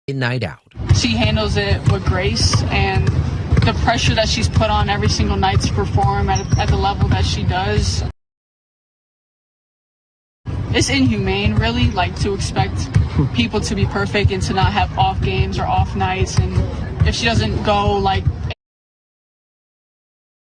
night out. She handles it with grace, and the pressure that she's put on every single night to perform at the level that she does, it's inhumane, really, like, to expect people to be perfect and to not have off games or off nights. And if she doesn't go like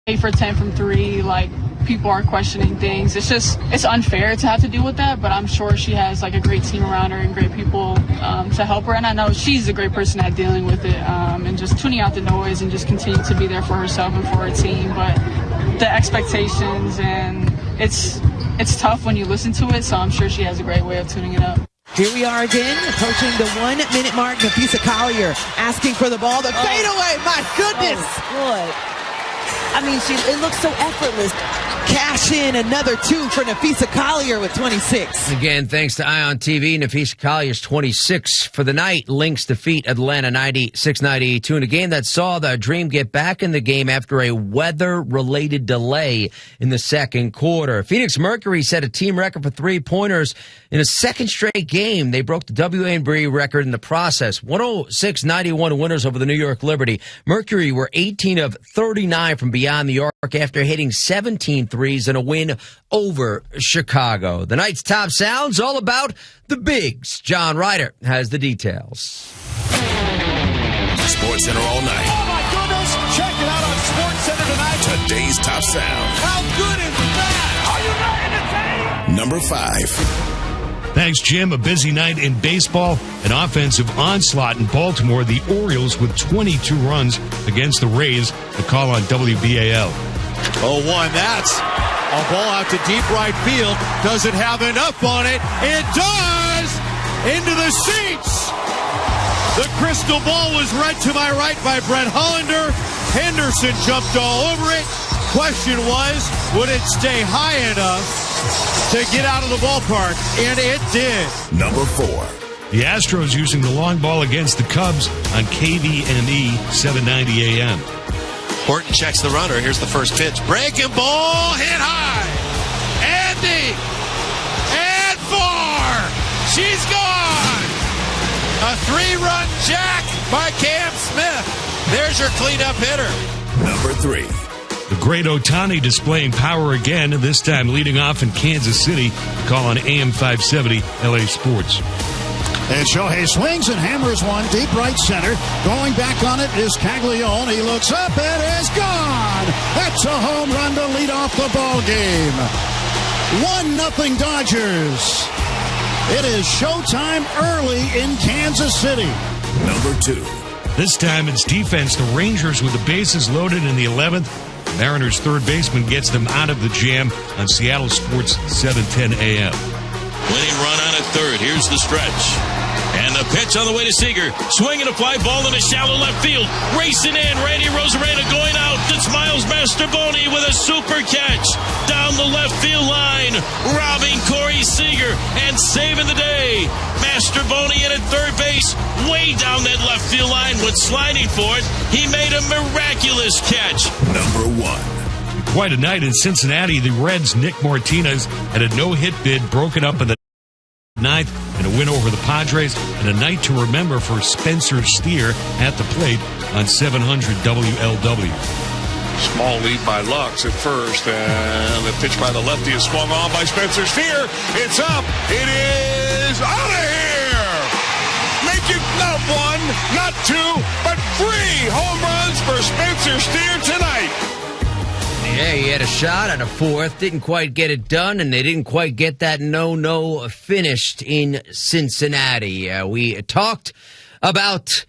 8 for 10 from 3, like, people are questioning things. It's unfair to have to deal with that, but I'm sure she has like a great team around her and great people to help her. And I know she's a great person at dealing with it and just tuning out the noise and just continue to be there for herself and for her team. But the expectations, and it's tough when you listen to it, so I'm sure she has a great way of tuning it up. Here we are again, approaching the 1 minute mark. Napheesa Collier asking for the ball. The fadeaway, my goodness. Good. I mean, it looks so effortless. Cash in another 2 for Napheesa Collier with 26. Again, thanks to Ion TV, Napheesa Collier's 26 for the night. Lynx defeat Atlanta 96-92 in a game that saw the Dream get back in the game after a weather-related delay in the second quarter. Phoenix Mercury set a team record for three-pointers in a second straight game. They broke the WNBA record in the process. 106-91 winners over the New York Liberty. Mercury were 18 of 39 from beyond the arc after hitting 17 threes in a win over Chicago. The night's top sounds all about the bigs. John Ryder has the details. Sports Center all night. Oh my goodness! Check it out on Sports Center tonight. Today's top sound. How good is that? Are you not entertained? Number 5. Thanks, Jim. A busy night in baseball. An offensive onslaught in Baltimore. The Orioles with 22 runs against the Rays. The call on WBAL. 0-1, that's a ball out to deep right field. Does it have enough on it? It does! Into the seats! The crystal ball was read to my right by Brett Hollander. Henderson jumped all over it. Question was, would it stay high enough to get out of the ballpark? And it did. Number 4. The Astros using the long ball against the Cubs on KVME 790 AM. Horton checks the runner. Here's the first pitch. Breaking ball, hit high. And deep. And 4. She's gone. A 3-run jack by Cam Smith. There's your cleanup hitter. Number 3. The great Ohtani displaying power again, this time leading off in Kansas City. Call on AM 570 LA Sports. And Shohei swings and hammers one deep right center. Going back on it is Caglione. He looks up. It is gone. That's a home run to lead off the ball game. 1-0 Dodgers. It is showtime early in Kansas City. Number 2. This time it's defense. The Rangers with the bases loaded in the 11th. Mariners' third baseman gets them out of the jam on Seattle Sports 710 AM. Winning run on at third. Here's the stretch. And the pitch on the way to Seager. Swinging a fly ball in a shallow left field. Racing in. Randy Rosarena going out. It's Miles Mastrobuoni with a super catch. Down the left field line. Robbing Corey Seager and saving the day. Mastrobuoni in at third base. Way down that left field line when sliding for it. He made a miraculous catch. Number 1. Quite a night in Cincinnati. The Reds' Nick Martinez had a no-hit bid broken up in the 9th and a win over the Padres, and a night to remember for Spencer Steer at the plate on 700 WLW. Small lead by Lux at first, and the pitch by the lefty is swung on by Spencer Steer. It's up. It is out of here. Make it not 1, not 2, but 3 home runs for Spencer Steer tonight. Yeah, he had a shot at a 4th, didn't quite get it done, and they didn't quite get that no finished in Cincinnati. We talked about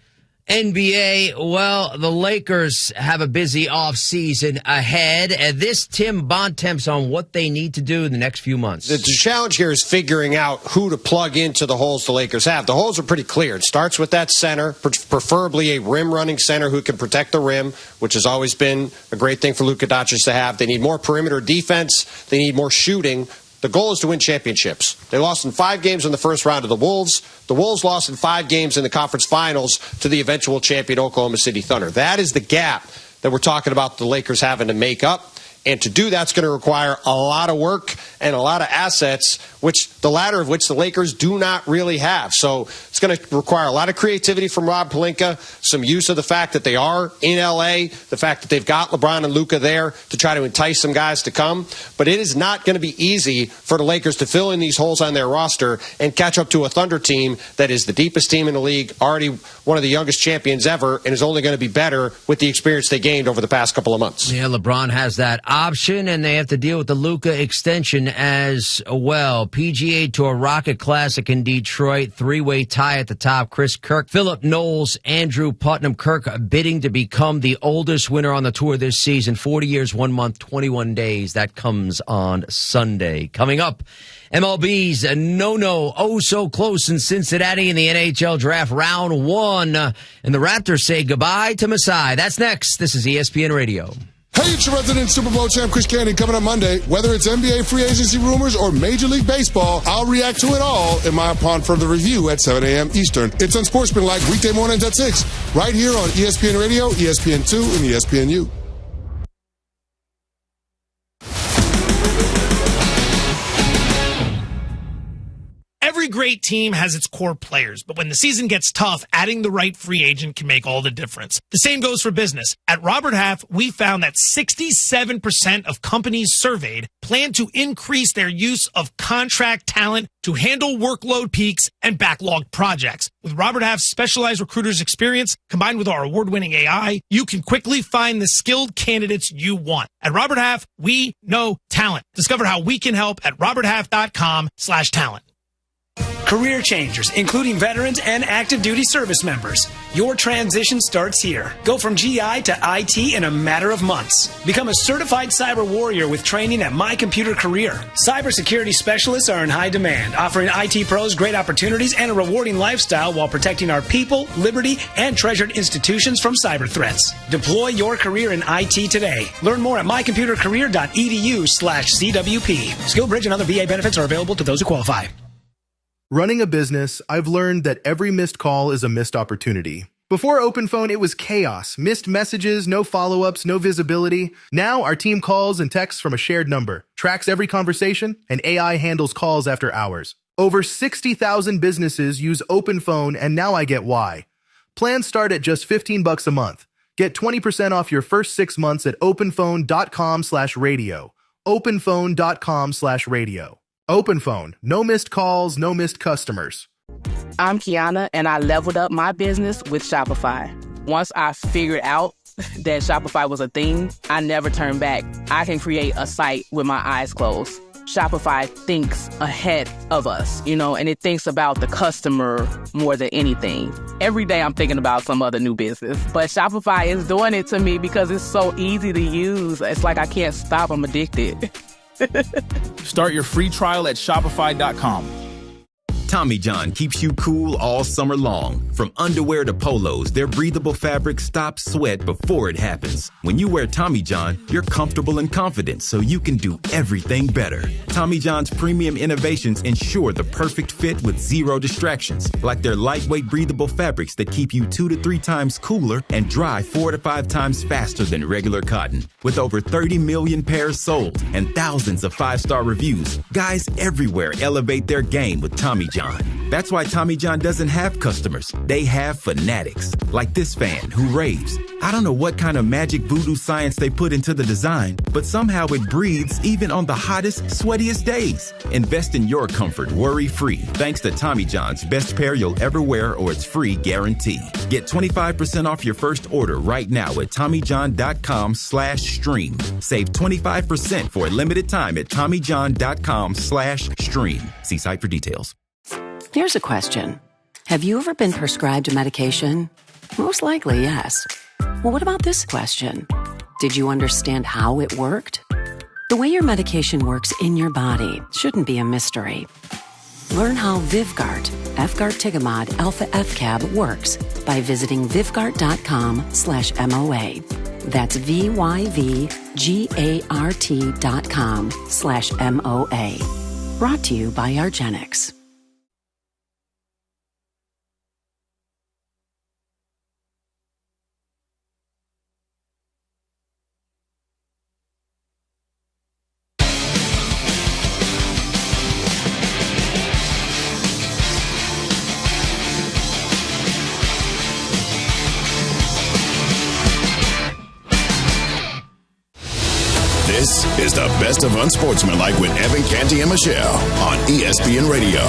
NBA. Well, the Lakers have a busy offseason ahead. This Tim Bontemps on what they need to do in the next few months. The challenge here is figuring out who to plug into the holes the Lakers have. The holes are pretty clear. It starts with that center, preferably a rim-running center who can protect the rim, which has always been a great thing for Luka Doncic to have. They need more perimeter defense. They need more shooting. The goal is to win championships. They lost in 5 games in the first round to the Wolves. The Wolves lost in 5 games in the conference finals to the eventual champion Oklahoma City Thunder. That is the gap that we're talking about the Lakers having to make up. And to do that's going to require a lot of work and a lot of assets, which the latter of which the Lakers do not really have. So it's going to require a lot of creativity from Rob Pelinka, some use of the fact that they are in L.A., the fact that they've got LeBron and Luka there to try to entice some guys to come. But it is not going to be easy for the Lakers to fill in these holes on their roster and catch up to a Thunder team that is the deepest team in the league, already one of the youngest champions ever, and is only going to be better with the experience they gained over the past couple of months. Yeah, LeBron has that option, and they have to deal with the Luka extension as well. PGA Tour Rocket Classic in Detroit, three-way tie at the top. Chris Kirk, Philip Knowles, Andrew Putnam. Kirk bidding to become the oldest winner on the tour this season. 40 years, 1 month, 21 days. That comes on Sunday. Coming up, MLB's so close in Cincinnati in the NHL draft round 1. And the Raptors say goodbye to Masai. That's next. This is ESPN Radio. Hey, it's your resident Super Bowl champ, Chris Candy, coming up Monday. Whether it's NBA free agency rumors or Major League Baseball, I'll react to it all in my Upon Further Review at 7 a.m. Eastern. It's Unsportsmanlike weekday mornings at 6, right here on ESPN Radio, ESPN2, and ESPNU. Every great team has its core players, but when the season gets tough, adding the right free agent can make all the difference. The same goes for business. At Robert Half, we found that 67% of companies surveyed plan to increase their use of contract talent to handle workload peaks and backlogged projects. With Robert Half's specialized recruiters' experience, combined with our award-winning AI, you can quickly find the skilled candidates you want. At Robert Half, we know talent. Discover how we can help at roberthalf.com/talent. Career changers, including veterans and active duty service members. Your transition starts here. Go from GI to IT in a matter of months. Become a certified cyber warrior with training at My Computer Career. Cybersecurity specialists are in high demand, offering IT pros great opportunities and a rewarding lifestyle while protecting our people, liberty, and treasured institutions from cyber threats. Deploy your career in IT today. Learn more at mycomputercareer.edu/CWP. SkillBridge and other VA benefits are available to those who qualify. Running a business, I've learned that every missed call is a missed opportunity. Before OpenPhone, it was chaos. Missed messages, no follow-ups, no visibility. Now, our team calls and texts from a shared number, tracks every conversation, and AI handles calls after hours. Over 60,000 businesses use OpenPhone, and now I get why. Plans start at just $15 a month. Get 20% off your first 6 months at openphone.com/radio. openphone.com/radio. OpenPhone. No missed calls, no missed customers. I'm Kiana, and I leveled up my business with Shopify. Once I figured out that Shopify was a thing, I never turned back. I can create a site with my eyes closed. Shopify thinks ahead of us, and it thinks about the customer more than anything. Every day I'm thinking about some other new business, but Shopify is doing it to me because it's so easy to use. It's like I can't stop. I'm addicted. Start your free trial at Shopify.com. Tommy John keeps you cool all summer long. From underwear to polos, their breathable fabric stops sweat before it happens. When you wear Tommy John, you're comfortable and confident, so you can do everything better. Tommy John's premium innovations ensure the perfect fit with zero distractions, like their lightweight breathable fabrics that keep you 2 to 3 times cooler and dry 4 to 5 times faster than regular cotton. With over 30 million pairs sold and thousands of 5-star reviews, guys everywhere elevate their game with Tommy John. That's why Tommy John doesn't have customers. They have fanatics, like this fan who raves. I don't know what kind of magic voodoo science they put into the design, but somehow it breathes even on the hottest, sweatiest days. Invest in your comfort worry-free thanks to Tommy John's best pair you'll ever wear or it's free guarantee. Get 25% off your first order right now at TommyJohn.com/stream. Save 25% for a limited time at TommyJohn.com/stream. See site for details. Here's a question. Have you ever been prescribed a medication? Most likely, yes. Well, what about this question? Did you understand how it worked? The way your medication works in your body shouldn't be a mystery. Learn how Vyvgart, Efgartigimod Alpha FCAB works by visiting Vyvgart.com/MOA. That's VYVGART.com/MOA. Brought to you by argenx. This is the best of Unsportsmanlike with Evan Canty and Michelle on ESPN Radio.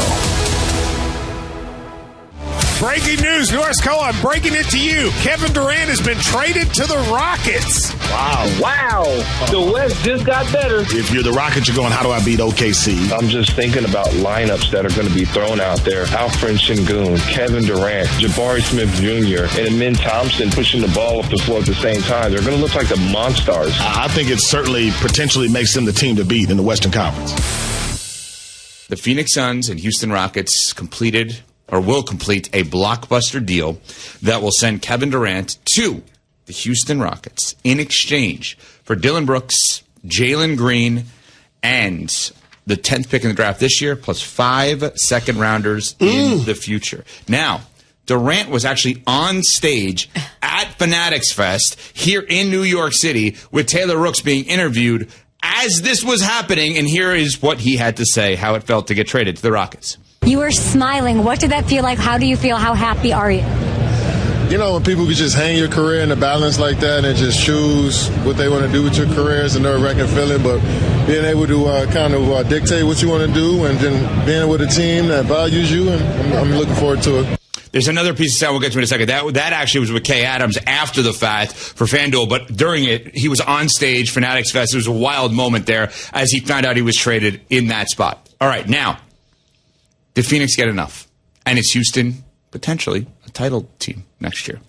Breaking news, North Cohen, breaking it to you. Kevin Durant has been traded to the Rockets. Wow. The West just got better. If you're the Rockets, you're going, how do I beat OKC? I'm just thinking about lineups that are going to be thrown out there. Alfred Sengun, Kevin Durant, Jabari Smith Jr., and Amin Thompson pushing the ball up the floor at the same time. They're going to look like the Monstars. I think it certainly potentially makes them the team to beat in the Western Conference. The Phoenix Suns and Houston Rockets will complete a blockbuster deal that will send Kevin Durant to the Houston Rockets in exchange for Dillon Brooks, Jalen Green, and the 10th pick in the draft this year, plus 5 second-rounders in the future. Now, Durant was actually on stage at Fanatics Fest here in New York City with Taylor Rooks being interviewed as this was happening, and here is what he had to say, how it felt to get traded to the Rockets. You were smiling. What did that feel like? How do you feel? How happy are you? You know, when people can just hang your career in the balance like that and just choose what they want to do with your career, it's a nerve-wracking feeling, but being able to kind of dictate what you want to do and then being with a team that values you, and I'm looking forward to it. There's another piece of sound we'll get to in a second. That actually was with Kay Adams after the fact for FanDuel, but during it, he was on stage, Fanatics Fest. It was a wild moment there as he found out he was traded in that spot. All right, now, did Phoenix get enough? And is Houston potentially a title team next year?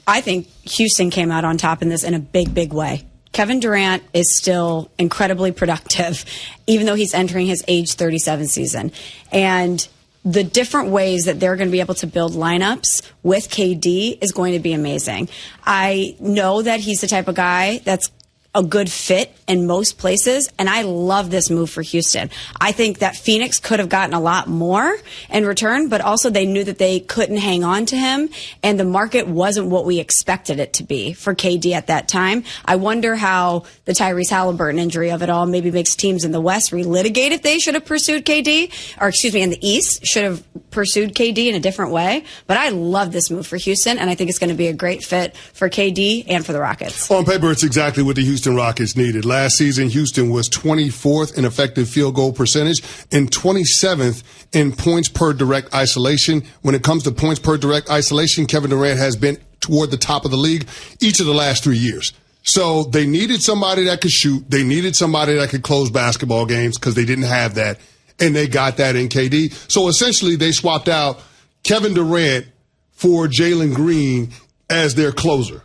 I think Houston came out on top in this in a big, big way. Kevin Durant is still incredibly productive, even though he's entering his age 37 season. And the different ways that they're going to be able to build lineups with KD is going to be amazing. I know that he's the type of guy that's a good fit in most places, and I love this move for Houston. I think that Phoenix could have gotten a lot more in return, but also they knew that they couldn't hang on to him, and the market wasn't what we expected it to be for KD at that time. I wonder how the Tyrese Halliburton injury of it all maybe makes teams in the West relitigate if they should have pursued KD, or excuse me, in the East should have pursued KD in a different way. But I love this move for Houston, and I think it's going to be a great fit for KD and for the Rockets. On paper, it's exactly what the Houston Rockets needed. Last season, Houston was 24th in effective field goal percentage and 27th in points per direct isolation. When it comes to points per direct isolation, Kevin Durant has been toward the top of the league each of the last 3 years. So they needed somebody that could shoot. They needed somebody that could close basketball games because they didn't have that, and they got that in KD. So essentially, they swapped out Kevin Durant for Jalen Green as their closer.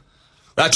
Talk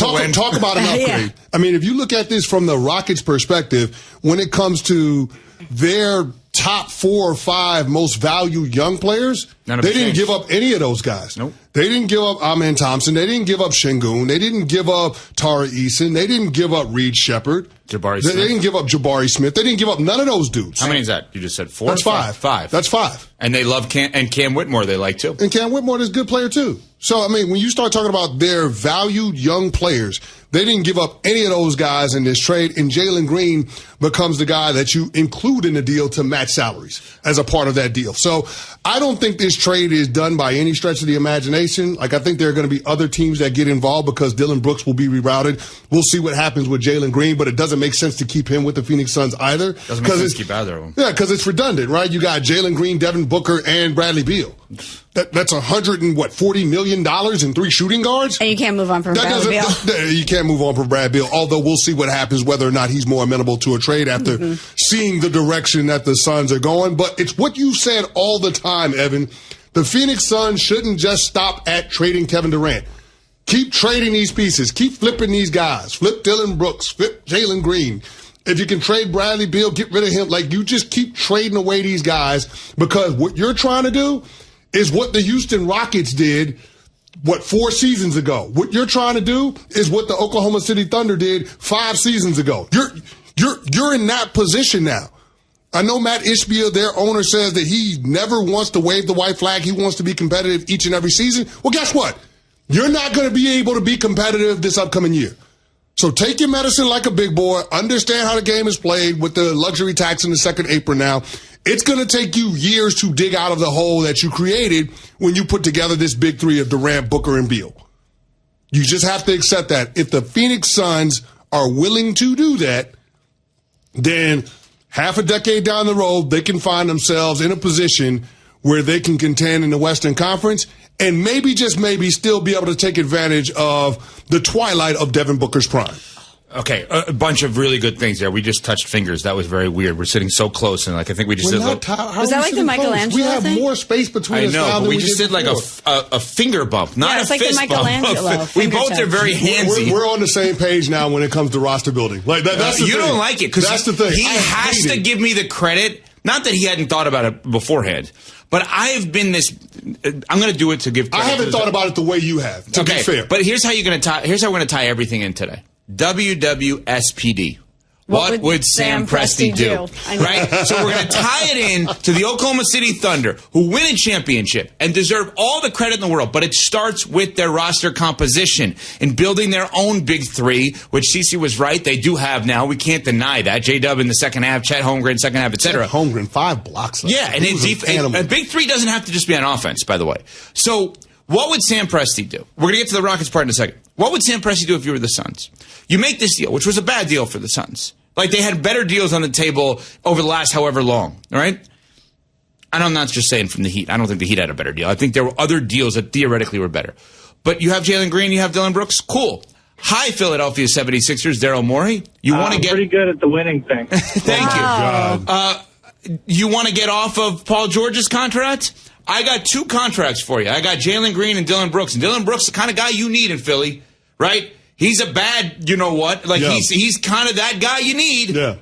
about an upgrade. Yeah. I mean, if you look at this from the Rockets' perspective, when it comes to their top 4 or 5 most valued young players, they didn't give up any of those guys. Nope. They didn't give up Amin Thompson. They didn't give up Sengun. They didn't give up Tara Eason. They didn't give up Reed Shepard. Jabari Smith. They didn't give up Jabari Smith. They didn't give up none of those dudes. How many is that? You just said 4? That's 5. 5. That's 5. And they love Cam Whitmore. They like too. And Cam Whitmore is a good player too. So, I mean, when you start talking about their valued young players, they didn't give up any of those guys in this trade, and Jalen Green becomes the guy that you include in the deal to match salaries as a part of that deal. So I don't think this trade is done by any stretch of the imagination. Like, I think there are going to be other teams that get involved because Dillon Brooks will be rerouted. We'll see what happens with Jalen Green, but it doesn't make sense to keep him with the Phoenix Suns either. Doesn't make sense to keep either of them. Yeah, because it's redundant, right? You got Jalen Green, Devin Booker, and Bradley Beal. That's $140 million in 3 shooting guards? And you can't move on from Bradley Beal. You can't move on from Brad Beal, although we'll see what happens, whether or not he's more amenable to a trade after seeing the direction that the Suns are going. But it's what you said all the time, Evan. The Phoenix Suns shouldn't just stop at trading Kevin Durant. Keep trading these pieces. Keep flipping these guys. Flip Dillon Brooks. Flip Jalen Green. If you can trade Bradley Beal, get rid of him. Like, you just keep trading away these guys, because what you're trying to do is what the Houston Rockets did, 4 seasons ago. What you're trying to do is what the Oklahoma City Thunder did 5 seasons ago. You're in that position now. I know Matt Ishbia, their owner, says that he never wants to wave the white flag. He wants to be competitive each and every season. Well, guess what? You're not going to be able to be competitive this upcoming year. So take your medicine like a big boy. Understand how the game is played with the luxury tax in the second apron now. It's going to take you years to dig out of the hole that you created when you put together this big 3 of Durant, Booker, and Beal. You just have to accept that. If the Phoenix Suns are willing to do that, then half a decade down the road, they can find themselves in a position where they can contend in the Western Conference and maybe, just maybe, still be able to take advantage of the twilight of Devin Booker's prime. Okay, a bunch of really good things there. We just touched fingers. That was very weird. We're sitting so close, and I think we just did. Was that like the Michelangelo We have thing? more space between us now but than we just did like a finger bump, not a it's like fist the Michelangelo bump. We both are very handsy. We're on the same page now when it comes to roster building. Like that's the you thing. don't like it because that's the thing. He has to give me the credit. Not that he hadn't thought about it beforehand, but I've been this. I'm going to do it to give credit. I haven't thought about it the way you have. To be fair, but here's how you're going to tie. Here's how we're going to tie everything in today. WWSPD. What would Sam Presti do? Right? So we're going to tie it in to the Oklahoma City Thunder, who win a championship and deserve all the credit in the world. But it starts with their roster composition and building their own big three, which CeCe was right. They do have now. We can't deny that. J-Dub in the second half, Chet Holmgren second half, etc. Chet Holmgren, 5 blocks. Yeah, and a big three doesn't have to just be on offense, by the way. So what would Sam Presti do? We're going to get to the Rockets part in a second. What would Sam Presti do if you were the Suns? You make this deal, which was a bad deal for the Suns. Like, they had better deals on the table over the last however long, all right? And I'm not just saying from the Heat. I don't think the Heat had a better deal. I think there were other deals that theoretically were better. But you have Jalen Green, you have Dillon Brooks. Cool. Hi, Philadelphia 76ers, Daryl Morey. You want to get pretty good at the winning thing. Thank you. You want to get off of Paul George's contract? I got 2 contracts for you. I got Jalen Green and Dillon Brooks. And Dillon Brooks is the kind of guy you need in Philly, right? He's a bad, you know what? Like, he's kind of that guy you need. Yeah.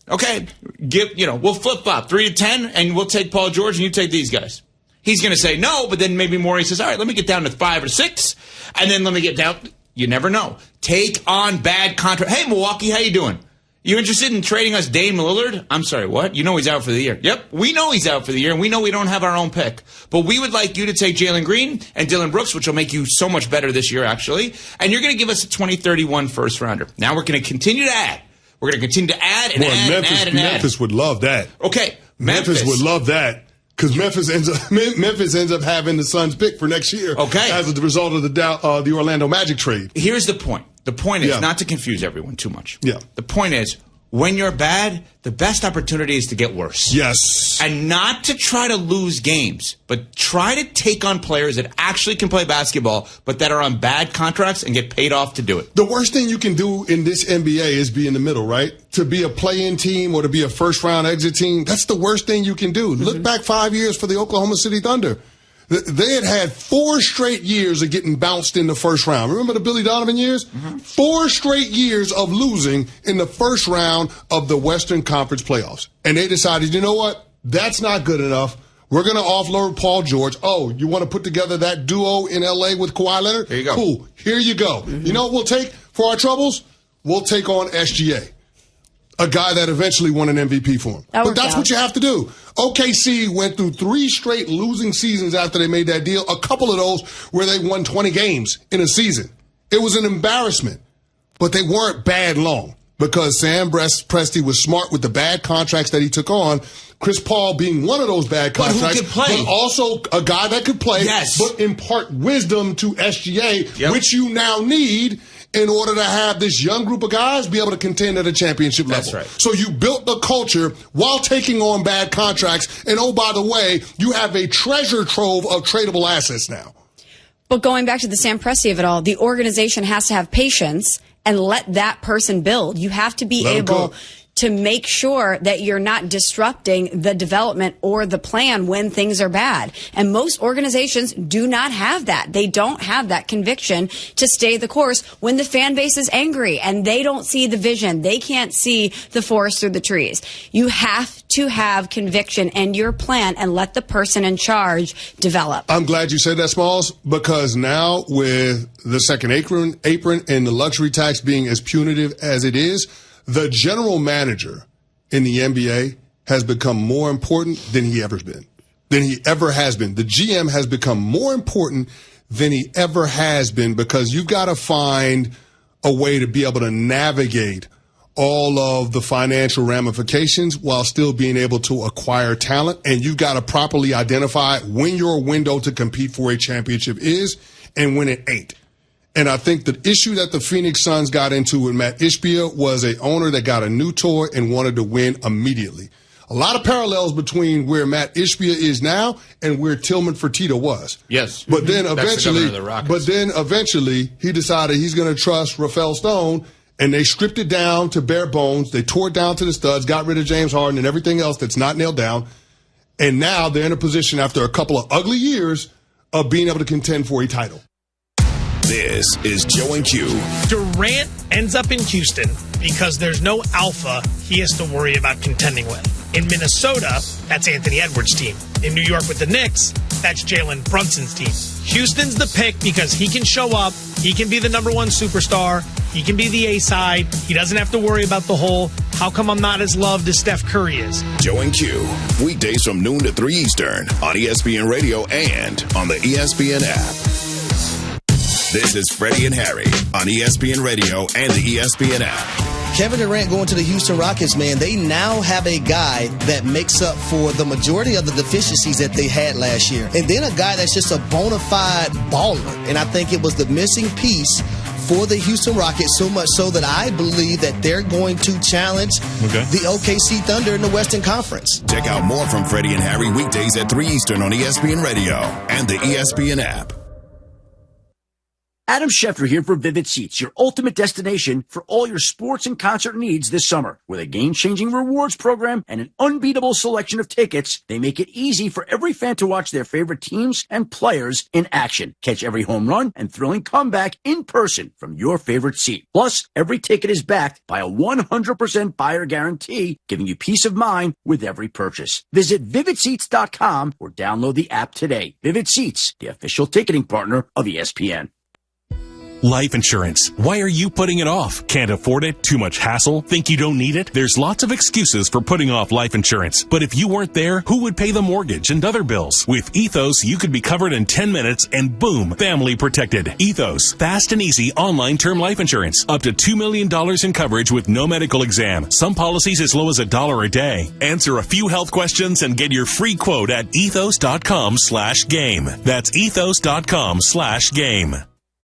Okay, we'll flip-flop 3 to 10, and we'll take Paul George, and you take these guys. He's going to say no, but then maybe Morey says, all right, let me get down to 5 or 6, and then let me get down. You never know. Take on bad contract. Hey, Milwaukee, how you doing? You interested in trading us Dame Lillard? I'm sorry, what? You know he's out for the year. Yep, we know he's out for the year, and we know we don't have our own pick. But we would like you to take Jalen Green and Dillon Brooks, which will make you so much better this year, actually. And you're going to give us a 2031 first-rounder. Now we're going to continue to add. We're going to continue to add and add and add. Memphis would love that. Okay, Memphis would love that. Because Memphis ends up having the Suns pick for next year. Okay. As a result of the Orlando Magic trade. Here's the point. The point is not to confuse everyone too much. Yeah. The point is, when you're bad, the best opportunity is to get worse. Yes. And not to try to lose games, but try to take on players that actually can play basketball, but that are on bad contracts and get paid off to do it. The worst thing you can do in this NBA is be in the middle, right? To be a play-in team or to be a first-round exit team, that's the worst thing you can do. Mm-hmm. Look back 5 years for the Oklahoma City Thunder. They had 4 straight years of getting bounced in the first round. Remember the Billy Donovan years? Mm-hmm. 4 straight years of losing in the first round of the Western Conference playoffs. And they decided, you know what? That's not good enough. We're going to offload Paul George. Oh, you want to put together that duo in L.A. with Kawhi Leonard? There you go. Cool. Here you go. Mm-hmm. You know what we'll take for our troubles? We'll take on SGA. A guy that eventually won an MVP for him. But that's what you have to do. OKC went through 3 straight losing seasons after they made that deal. A couple of those where they won 20 games in a season. It was an embarrassment. But they weren't bad long because Sam Presti was smart with the bad contracts that he took on. Chris Paul being one of those bad contracts. But who could play? But also a guy that could play. Yes. But impart wisdom to SGA, which you now need in order to have this young group of guys be able to contend at a championship level. That's right. So you built the culture while taking on bad contracts. And oh, by the way, you have a treasure trove of tradable assets now. But going back to the Sam Presti of it all, the organization has to have patience and let that person build. You have to be able to make sure that you're not disrupting the development or the plan when things are bad. And most organizations do not have that. They don't have that conviction to stay the course when the fan base is angry and they don't see the vision. They can't see the forest through the trees. You have to have conviction and your plan and let the person in charge develop. I'm glad you said that, Smalls, because now with the second apron and the luxury tax being as punitive as it is, the general manager in the NBA has become more important than he ever has been. The GM has become more important than he ever has been because you've got to find a way to be able to navigate all of the financial ramifications while still being able to acquire talent. And you've got to properly identify when your window to compete for a championship is and when it ain't. And I think the issue that the Phoenix Suns got into with Matt Ishbia was an owner that got a new toy and wanted to win immediately. A lot of parallels between where Matt Ishbia is now and where Tillman Fertitta was. Yes. But then That's the governor of the Rockets. eventually he decided he's going to trust Rafael Stone, and they stripped it down to bare bones. They tore it down to the studs, got rid of James Harden and everything else that's not nailed down. And now they're in a position after a couple of ugly years of being able to contend for a title. This is Joe and Q. Durant ends up in Houston because there's no alpha he has to worry about contending with. In Minnesota, that's Anthony Edwards' team. In New York with the Knicks, that's Jalen Brunson's team. Houston's the pick because he can show up, he can be the number one superstar, he can be the A-side, he doesn't have to worry about the whole, how come I'm not as loved as Steph Curry is. Joe and Q, weekdays from noon to 3 Eastern on ESPN Radio and on the ESPN app. This is Freddie and Harry on ESPN Radio and the ESPN app. Kevin Durant going to the Houston Rockets, man, they now have a guy that makes up for the majority of the deficiencies that they had last year. And then a guy that's just a bona fide baller. And I think it was the missing piece for the Houston Rockets, so much so that I believe that they're going to challenge the OKC Thunder in the Western Conference. Check out more from Freddie and Harry weekdays at 3 Eastern on ESPN Radio and the ESPN app. Adam Schefter here for Vivid Seats, your ultimate destination for all your sports and concert needs this summer. With a game-changing rewards program and an unbeatable selection of tickets, they make it easy for every fan to watch their favorite teams and players in action. Catch every home run and thrilling comeback in person from your favorite seat. Plus, every ticket is backed by a 100% buyer guarantee, giving you peace of mind with every purchase. Visit VividSeats.com or download the app today. Vivid Seats, the official ticketing partner of ESPN. Life insurance. Why are you putting it off? Can't afford it? Too much hassle? Think you don't need it? There's lots of excuses for putting off life insurance. But if you weren't there, who would pay the mortgage and other bills? With Ethos, you could be covered in 10 minutes and boom, family protected. Ethos, fast and easy online term life insurance. Up to $2 million in coverage with no medical exam. Some policies as low as $1 a day. Answer a few health questions and get your free quote at ethos.com/game. That's ethos.com/game.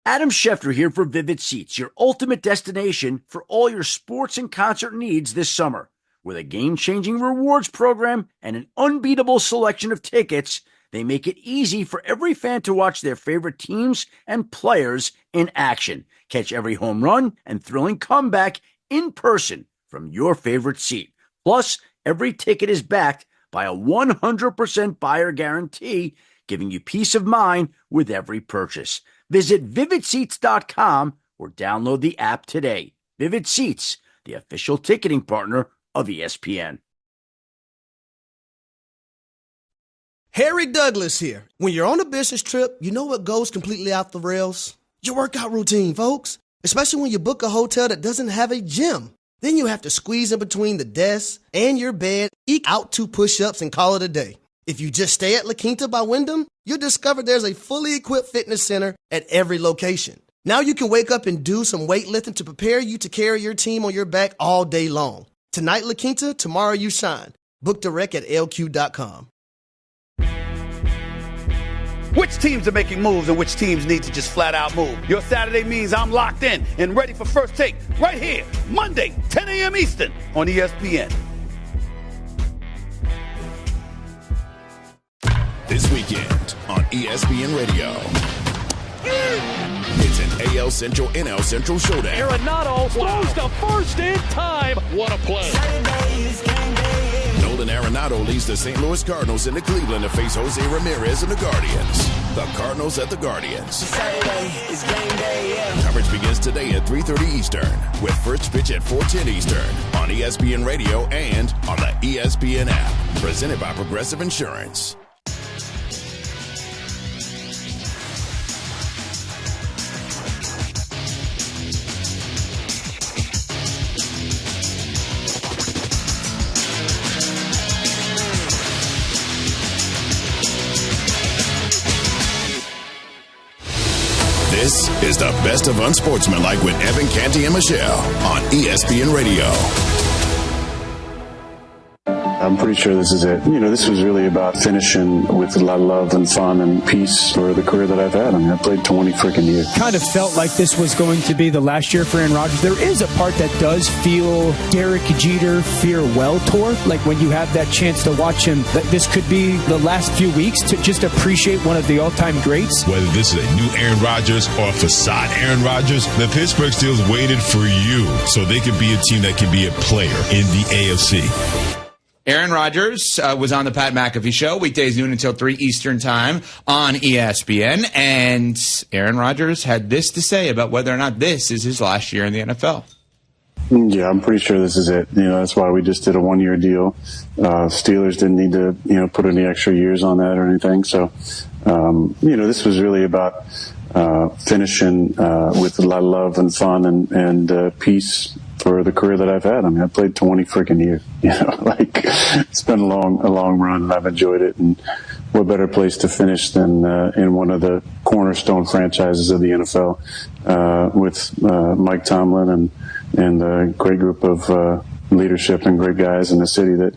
Adam Schefter here for Vivid Seats, your ultimate destination for all your sports and concert needs this summer. With a game-changing rewards program and an unbeatable selection of tickets, they make it easy for every fan to watch their favorite teams and players in action. Catch every home run and thrilling comeback in person from your favorite seat. Plus, every ticket is backed by a 100% buyer guarantee, giving you peace of mind with every purchase. Visit VividSeats.com or download the app today. Vivid Seats, the official ticketing partner of ESPN. Harry Douglas here. When you're on a business trip, you know what goes completely off the rails? Your workout routine, folks. Especially when you book a hotel that doesn't have a gym. Then you have to squeeze in between the desk and your bed, eke out 2 push-ups and call it a day. If you just stay at La Quinta by Wyndham, you'll discover there's a fully equipped fitness center at every location. Now you can wake up and do some weightlifting to prepare you to carry your team on your back all day long. Tonight La Quinta, tomorrow you shine. Book direct at LQ.com. Which teams are making moves and which teams need to just flat out move? Your Saturday means I'm locked in and ready for First Take right here, Monday, 10 a.m. Eastern on ESPN. This weekend on ESPN Radio. It's an AL Central, NL Central showdown. Arenado throws the first in time. What a play. Nolan Arenado leads the St. Louis Cardinals into Cleveland to face Jose Ramirez and the Guardians. The Cardinals at the Guardians. Coverage begins today at 3:30 Eastern with first pitch at 4:10 Eastern on ESPN Radio and on the ESPN app. Presented by Progressive Insurance. This is the best of Unsportsmanlike with Evan Canty and Michelle on ESPN Radio. I'm pretty sure this is it. This was really about finishing with a lot of love and fun and peace for the career that I've had. I mean, I played 20 freaking years. Kind of felt like this was going to be the last year for Aaron Rodgers. There is a part that does feel Derek Jeter farewell tour, like when you have that chance to watch him, that this could be the last few weeks to just appreciate one of the all-time greats. Whether this is a new Aaron Rodgers or a facade Aaron Rodgers, the Pittsburgh Steelers waited for you so they could be a team that can be a player in the AFC. Aaron Rodgers was on the Pat McAfee Show, weekdays noon until 3 Eastern Time on ESPN. And Aaron Rodgers had this to say about whether or not this is his last year in the NFL. Yeah, I'm pretty sure this is it. That's why we just did a one-year deal. Steelers didn't need to, put any extra years on that or anything. So, this was really about finishing with a lot of love and fun and peace for the career that I've had. I mean, I played 20 freaking years. It's been a long run, and I've enjoyed it. And what better place to finish than in one of the cornerstone franchises of the NFL with Mike Tomlin and a great group of leadership and great guys in the city that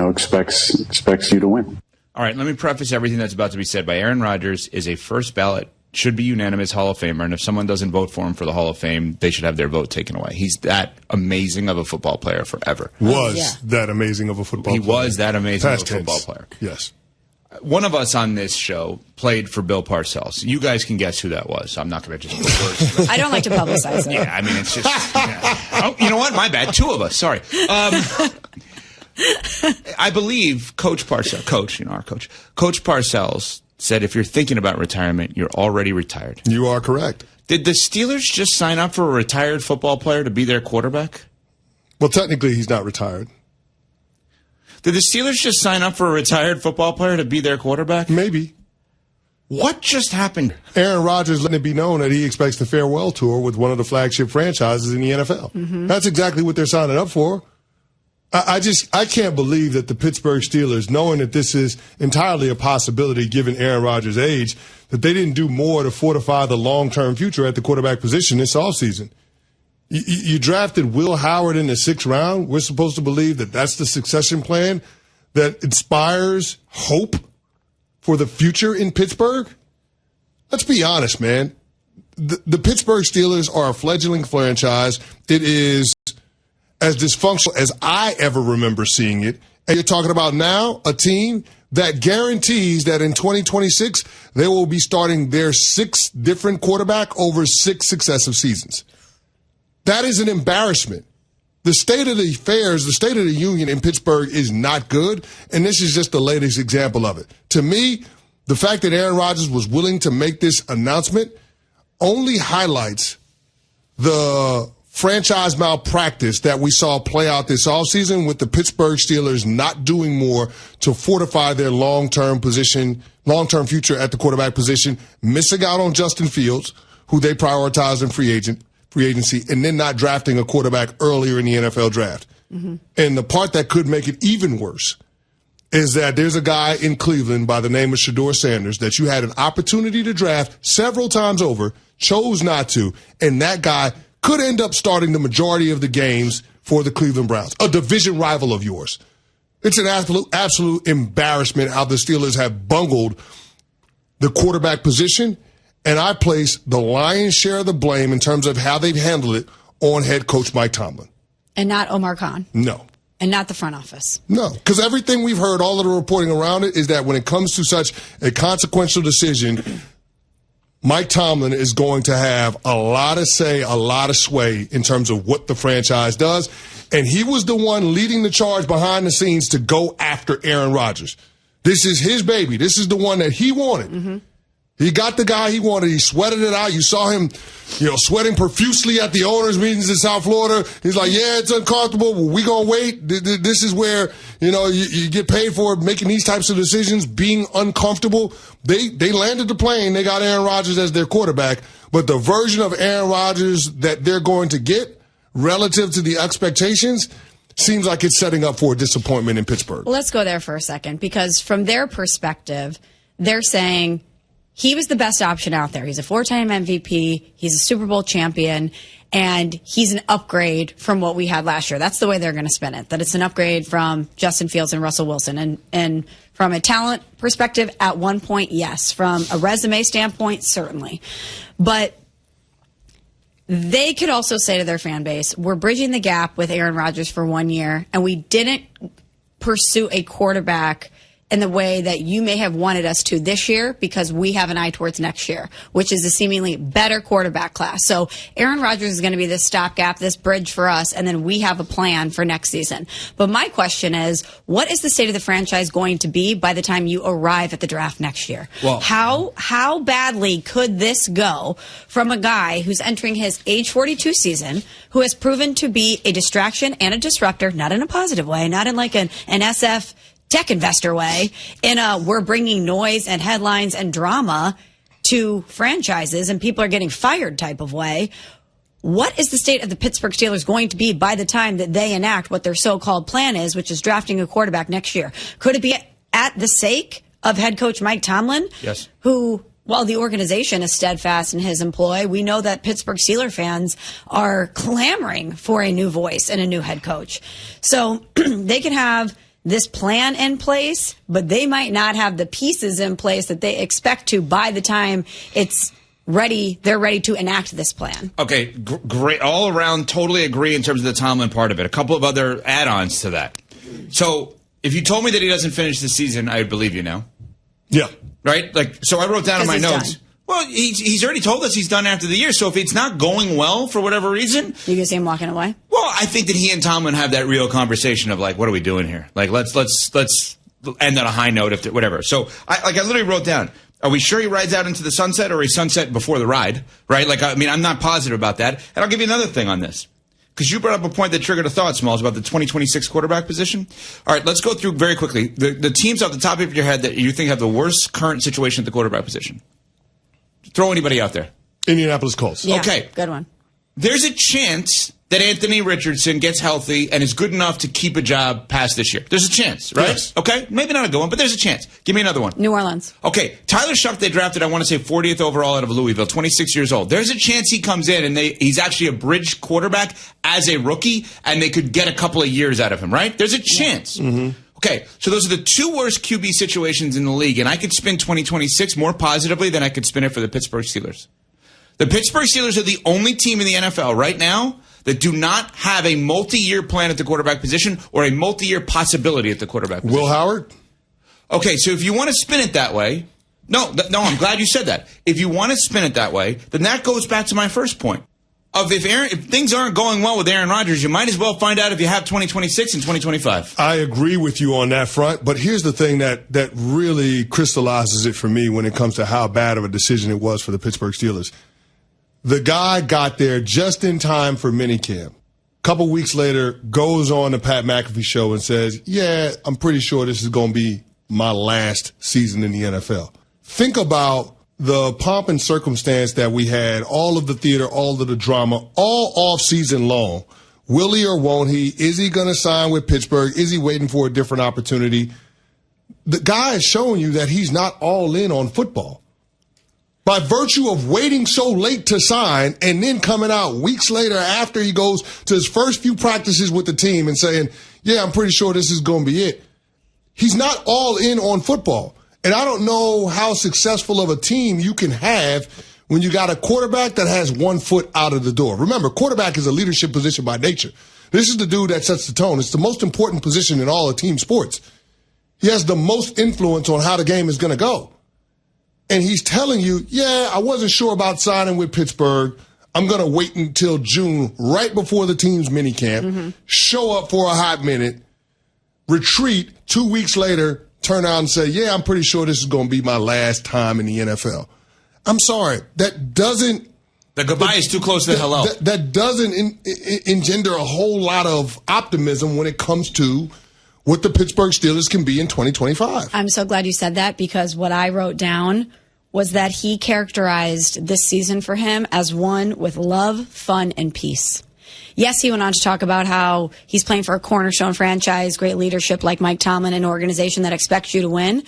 expects you to win. All right, let me preface everything that's about to be said by Aaron Rodgers is a first ballot, should be unanimous Hall of Famer, and if someone doesn't vote for him for the Hall of Fame, they should have their vote taken away. He's that amazing of a football player forever. That amazing of a football player. He was that amazing of a football player. Yes. One of us on this show played for Bill Parcells. You guys can guess who that was. I'm not going to just put words. I don't like to publicize it. Yeah, I mean, it's just... Oh, you know what? My bad. Two of us. Sorry. I believe Coach Parcells, our coach, Coach Parcells said if you're thinking about retirement, you're already retired. You are correct. Did the Steelers just sign up for a retired football player to be their quarterback? Well, technically, he's not retired. Did the Steelers just sign up for a retired football player to be their quarterback? Maybe. What just happened? Aaron Rodgers letting it be known that he expects the farewell tour with one of the flagship franchises in the NFL. Mm-hmm. That's exactly what they're signing up for. I can't believe that the Pittsburgh Steelers, knowing that this is entirely a possibility given Aaron Rodgers' age, that they didn't do more to fortify the long-term future at the quarterback position this offseason. You drafted Will Howard in the 6th round. We're supposed to believe that that's the succession plan that inspires hope for the future in Pittsburgh? Let's be honest, man. The Pittsburgh Steelers are a fledgling franchise. It is as dysfunctional as I ever remember seeing it. And you're talking about now a team that guarantees that in 2026, they will be starting their 6th different quarterback over 6 successive seasons. That is an embarrassment. The state of the affairs, the state of the union in Pittsburgh is not good, and this is just the latest example of it. To me, the fact that Aaron Rodgers was willing to make this announcement only highlights the franchise malpractice that we saw play out this offseason with the Pittsburgh Steelers not doing more to fortify their long-term future at the quarterback position, missing out on Justin Fields, who they prioritized in free agency, and then not drafting a quarterback earlier in the NFL draft. Mm-hmm. And the part that could make it even worse is that there's a guy in Cleveland by the name of Shedeur Sanders that you had an opportunity to draft several times over, chose not to, and that guy could end up starting the majority of the games for the Cleveland Browns, a division rival of yours. It's an absolute embarrassment how the Steelers have bungled the quarterback position, and I place the lion's share of the blame in terms of how they've handled it on head coach Mike Tomlin. And not Omar Khan. No. And not the front office. No, because everything we've heard, all of the reporting around it, is that when it comes to such a consequential decision, Mike Tomlin is going to have a lot of say, a lot of sway in terms of what the franchise does. And he was the one leading the charge behind the scenes to go after Aaron Rodgers. This is his baby. This is the one that he wanted. Mm-hmm. He got the guy he wanted. He sweated it out. You saw him, sweating profusely at the owners' meetings in South Florida. He's like, yeah, it's uncomfortable. Well, we going to wait. This is where, you get paid for making these types of decisions, being uncomfortable. They landed the plane. They got Aaron Rodgers as their quarterback. But the version of Aaron Rodgers that they're going to get relative to the expectations seems like it's setting up for a disappointment in Pittsburgh. Well, let's go there for a second, because from their perspective, they're saying he was the best option out there. He's a 4-time MVP. He's a Super Bowl champion. And he's an upgrade from what we had last year. That's the way they're going to spin it, that it's an upgrade from Justin Fields and Russell Wilson. And from a talent perspective, at one point, yes. From a resume standpoint, certainly. But they could also say to their fan base, we're bridging the gap with Aaron Rodgers for 1 year, and we didn't pursue a quarterback in the way that you may have wanted us to this year because we have an eye towards next year, which is a seemingly better quarterback class. So Aaron Rodgers is going to be this stopgap, this bridge for us, and then we have a plan for next season. But my question is, what is the state of the franchise going to be by the time you arrive at the draft next year? Well, how badly could this go from a guy who's entering his age 42 season, who has proven to be a distraction and a disruptor, not in a positive way, not in like an SF tech investor way, in a we're bringing noise and headlines and drama to franchises and people are getting fired type of way. What is the state of the Pittsburgh Steelers going to be by the time that they enact what their so-called plan is, which is drafting a quarterback next year? Could it be at the sake of head coach Mike Tomlin? Yes. Who, while the organization is steadfast in his employ, we know that Pittsburgh Steelers fans are clamoring for a new voice and a new head coach. So they can have this plan in place, but they might not have the pieces in place that they expect to by the time it's ready. They're ready to enact this plan. Okay, great. All around, totally agree in terms of the Tomlin part of it. A couple of other add-ons to that. So if you told me that he doesn't finish the season, I would believe you now. Yeah. Right? Like, so I wrote down in my notes. Done. Well, he's already told us he's done after the year. So if it's not going well for whatever reason, you can see him walking away. Well, I think that he and Tomlin have that real conversation of like, what are we doing here? Like, let's end on a high note, whatever. So I literally wrote down, are we sure he rides out into the sunset, or he sunset before the ride? Right? Like, I mean, I'm not positive about that. And I'll give you another thing on this, because you brought up a point that triggered a thought, Smalls, about the 2026 quarterback position. All right, let's go through very quickly the teams off the top of your head that you think have the worst current situation at the quarterback position. Throw anybody out there. Indianapolis Colts. Yeah, okay. Good one. There's a chance that Anthony Richardson gets healthy and is good enough to keep a job past this year. There's a chance, right? Yes. Okay? Maybe not a good one, but there's a chance. Give me another one. New Orleans. Okay. Tyler Shuck, they drafted, I want to say, 40th overall out of Louisville, 26 years old. There's a chance he comes in and he's actually a bridge quarterback as a rookie, and they could get a couple of years out of him, right? There's a chance. Mm-hmm. Okay, so those are the two worst QB situations in the league, and I could spin 2026 more positively than I could spin it for the Pittsburgh Steelers. The Pittsburgh Steelers are the only team in the NFL right now that do not have a multi-year plan at the quarterback position or a multi-year possibility at the quarterback position. Will Howard? Okay, so if you want to spin it that way, no, I'm glad you said that. If you want to spin it that way, then that goes back to my first point. If things aren't going well with Aaron Rodgers, you might as well find out if you have 2026 and 2025. I agree with you on that front, but here's the thing that really crystallizes it for me when it comes to how bad of a decision it was for the Pittsburgh Steelers. The guy got there just in time for minicamp. A couple weeks later, goes on the Pat McAfee show and says, yeah, I'm pretty sure this is going to be my last season in the NFL. Think about the pomp and circumstance that we had, all of the theater, all of the drama, all off season long. Will he or won't he? Is he going to sign with Pittsburgh? Is he waiting for a different opportunity? The guy is showing you that he's not all in on football. By virtue of waiting so late to sign and then coming out weeks later after he goes to his first few practices with the team and saying, yeah, I'm pretty sure this is going to be it. He's not all in on football. And I don't know how successful of a team you can have when you got a quarterback that has 1 foot out of the door. Remember, quarterback is a leadership position by nature. This is the dude that sets the tone. It's the most important position in all of team sports. He has the most influence on how the game is going to go. And he's telling you, yeah, I wasn't sure about signing with Pittsburgh. I'm going to wait until June, right before the team's minicamp, show up for a hot minute, retreat 2 weeks later, turn out and say, yeah, I'm pretty sure this is going to be my last time in the NFL. I'm sorry. That doesn't... The goodbye is too close to the hello. That doesn't engender a whole lot of optimism when it comes to what the Pittsburgh Steelers can be in 2025. I'm so glad you said that, because what I wrote down was that he characterized this season for him as one with love, fun, and peace. Yes, he went on to talk about how he's playing for a cornerstone franchise, great leadership like Mike Tomlin, an organization that expects you to win.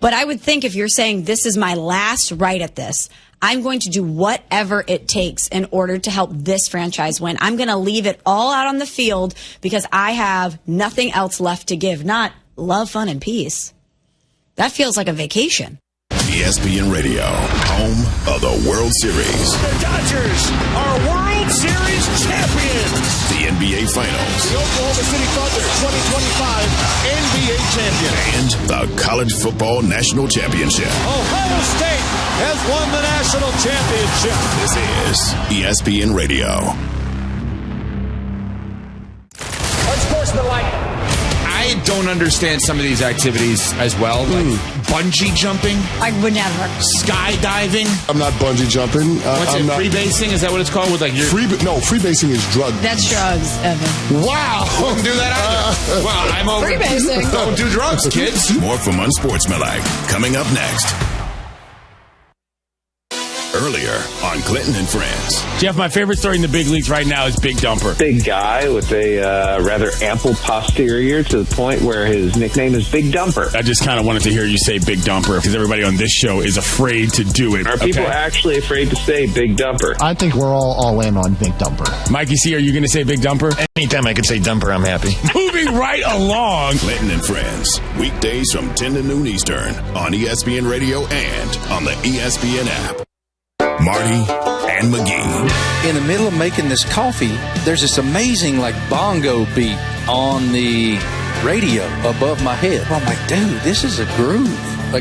But I would think if you're saying this is my last right at this, I'm going to do whatever it takes in order to help this franchise win. I'm going to leave it all out on the field because I have nothing else left to give, not love, fun, and peace. That feels like a vacation. ESPN Radio, home of the World Series. The Dodgers are World Series champions. The NBA Finals. The Oklahoma City Thunder 2025 NBA champion. And the College Football National Championship. Ohio State has won the national championship. This is ESPN Radio. Unsportsmanlike. I don't understand some of these activities as well, like bungee jumping. I would never. Skydiving. I'm not bungee jumping. What's it? Freebasing? Is that what it's called? With like your freebasing is drug. That's drugs, Evan. Wow. Wouldn't do that either. Well, I'm over. Freebasing. Don't do drugs, kids. More from Unsportsmanlike coming up next. Earlier on Clinton and Friends. Jeff, my favorite story in the big leagues right now is Big Dumper. Big guy with a rather ample posterior to the point where his nickname is Big Dumper. I just kind of wanted to hear you say Big Dumper because everybody on this show is afraid to do it. Are people actually afraid to say Big Dumper? I think we're all in on Big Dumper. Mikey C, are you going to say Big Dumper? Anytime I can say Dumper, I'm happy. Moving right along. Clinton and Friends, weekdays from 10 to noon Eastern on ESPN Radio and on the ESPN app. Marty and McGee. In the middle of making this coffee, there's this amazing bongo beat on the radio above my head. I'm like, dude, this is a groove. I'm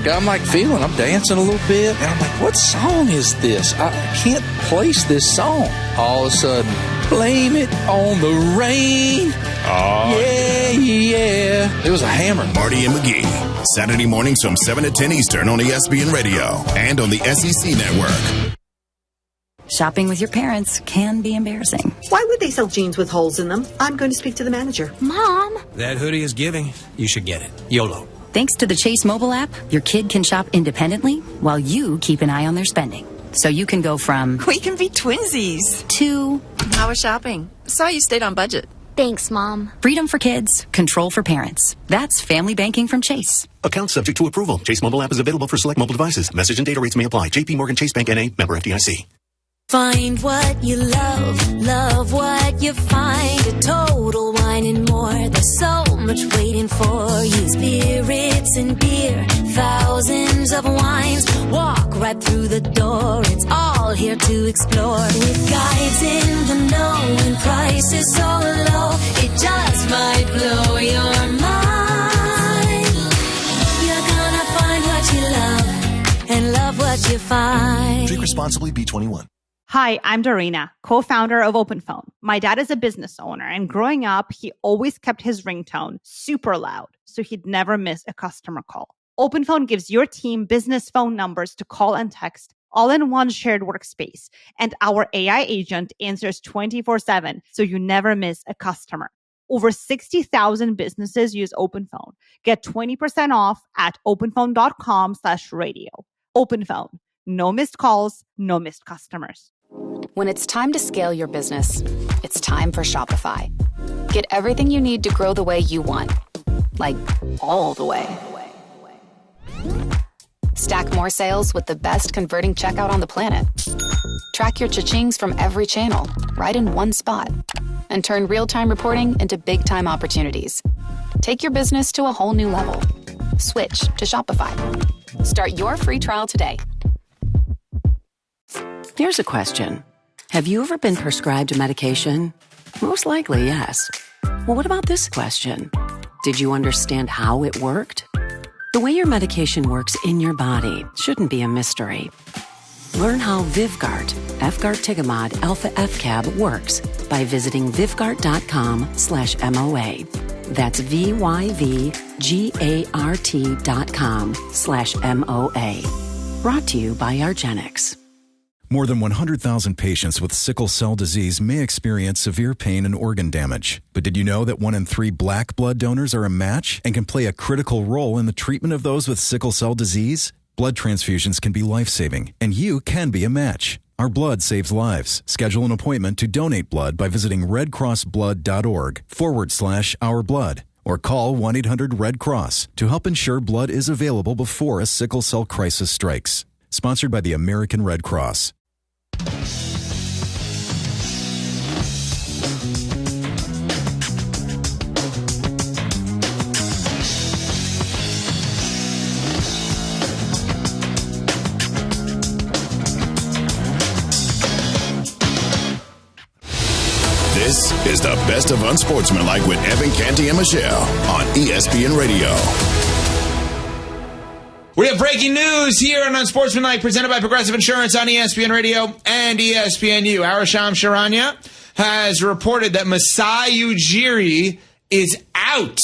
dancing a little bit. And I'm like, what song is this? I can't place this song. All of a sudden, blame it on the rain. Oh, yeah. It was a hammer. Marty and McGee, Saturday mornings from 7 to 10 Eastern on ESPN Radio and on the SEC Network. Shopping with your parents can be embarrassing. Why would they sell jeans with holes in them? I'm going to speak to the manager. Mom! That hoodie is giving. You should get it. YOLO. Thanks to the Chase mobile app, your kid can shop independently while you keep an eye on their spending. So you can go from... We can be twinsies. To... How was shopping? Saw you stayed on budget. Thanks, Mom. Freedom for kids, control for parents. That's family banking from Chase. Account subject to approval. Chase mobile app is available for select mobile devices. Message and data rates may apply. JP Morgan Chase Bank N.A. Member FDIC. Find what you love, love what you find. A Total Wine and More. There's so much waiting for you. Spirits and beer, thousands of wines. Walk right through the door. It's all here to explore. With guides in the know and prices so low, it just might blow your mind. You're gonna find what you love and love what you find. Drink responsibly. B21. Hi, I'm Dorina, co-founder of OpenPhone. My dad is a business owner, and growing up, he always kept his ringtone super loud, so he'd never miss a customer call. OpenPhone gives your team business phone numbers to call and text, all in one shared workspace, and our AI agent answers 24/7, so you never miss a customer. Over 60,000 businesses use OpenPhone. Get 20% off at openphone.com/radio. OpenPhone. No missed calls, no missed customers. When it's time to scale your business, it's time for Shopify. Get everything you need to grow the way you want. Like, all the way. Stack more sales with the best converting checkout on the planet. Track your cha-chings from every channel, right in one spot. And turn real-time reporting into big-time opportunities. Take your business to a whole new level. Switch to Shopify. Start your free trial today. Here's a question. Have you ever been prescribed a medication? Most likely, yes. Well, what about this question? Did you understand how it worked? The way your medication works in your body shouldn't be a mystery. Learn how Vyvgart, Efgartigimod Alpha FCAB works by visiting Vyvgart.com/MOA. That's VYVGART.com/MOA. Brought to you by argenx. More than 100,000 patients with sickle cell disease may experience severe pain and organ damage. But did you know that 1 in 3 black blood donors are a match and can play a critical role in the treatment of those with sickle cell disease? Blood transfusions can be life-saving, and you can be a match. Our blood saves lives. Schedule an appointment to donate blood by visiting redcrossblood.org/ourblood or call 1-800-RED-CROSS to help ensure blood is available before a sickle cell crisis strikes. Sponsored by the American Red Cross. This is the best of Unsportsmanlike with Evan Canty and Michelle on ESPN Radio. We have breaking news here on Unsportsmanlike, presented by Progressive Insurance on ESPN Radio and ESPNU. Arasham Sharanya has reported that Masai Ujiri is out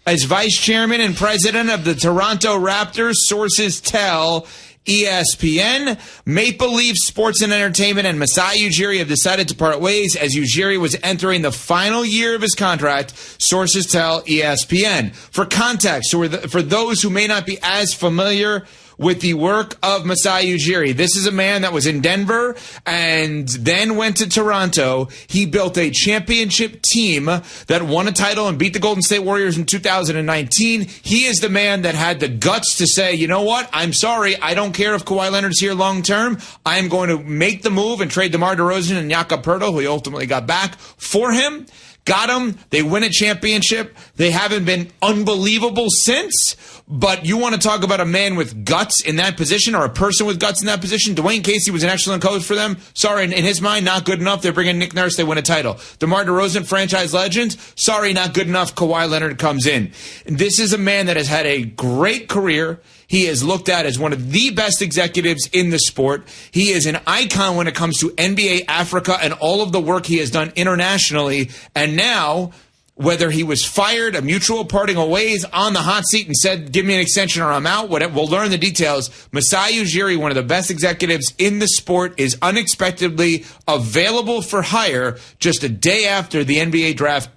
as vice chairman and president of the Toronto Raptors. Sources tell ESPN. Maple Leaf Sports and Entertainment and Masai Ujiri have decided to part ways as Ujiri was entering the final year of his contract. Sources tell ESPN. For context, for those who may not be as familiar with the work of Masai Ujiri, this is a man that was in Denver and then went to Toronto. He built a championship team that won a title and beat the Golden State Warriors in 2019. He is the man that had the guts to say, you know what, I'm sorry, I don't care if Kawhi Leonard's here long term. I am going to make the move and trade DeMar DeRozan and Jakob Poeltl, who he ultimately got back, for him. Got him. They win a championship. They haven't been unbelievable since. But you want to talk about a man with guts in that position, or a person with guts in that position? Dwayne Casey was an excellent coach for them. Sorry, in his mind, not good enough. They're bringing Nick Nurse. They win a title. DeMar DeRozan, franchise legend. Sorry, not good enough. Kawhi Leonard comes in. This is a man that has had a great career. He is looked at as one of the best executives in the sport. He is an icon when it comes to NBA Africa and all of the work he has done internationally. And now, whether he was fired, a mutual parting of ways, on the hot seat and said, give me an extension or I'm out, we'll learn the details. Masai Ujiri, one of the best executives in the sport, is unexpectedly available for hire just a day after the NBA draft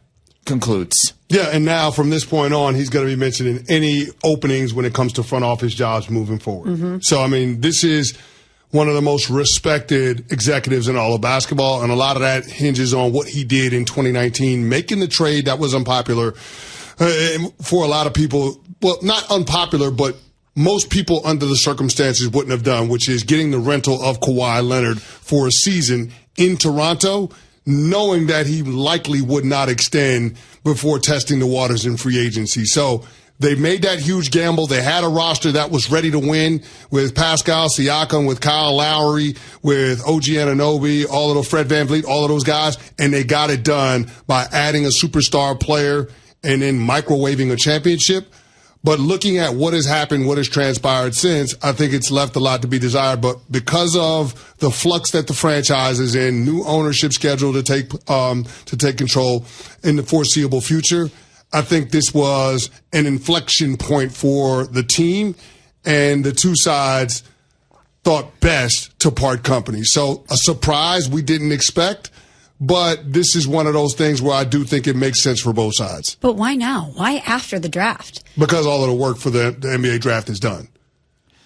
concludes. Yeah, and now from this point on, he's going to be mentioned in any openings when it comes to front office jobs moving forward. Mm-hmm. So, I mean, this is one of the most respected executives in all of basketball, and a lot of that hinges on what he did in 2019, making the trade that was unpopular for a lot of people. Well, not unpopular, but most people under the circumstances wouldn't have done, which is getting the rental of Kawhi Leonard for a season in Toronto, knowing that he likely would not extend before testing the waters in free agency. So they made that huge gamble. They had a roster that was ready to win with Pascal Siakam, with Kyle Lowry, with OG Anunoby, all of those, Fred VanVleet, all of those guys, and they got it done by adding a superstar player and then microwaving a championship. But looking at what has happened, what has transpired since, I think it's left a lot to be desired. But because of the flux that the franchise is in, new ownership schedule to take control in the foreseeable future, I think this was an inflection point for the team, and the two sides thought best to part company. So a surprise we didn't expect. But this is one of those things where I do think it makes sense for both sides. But why now? Why after the draft? Because all of the work for the NBA draft is done.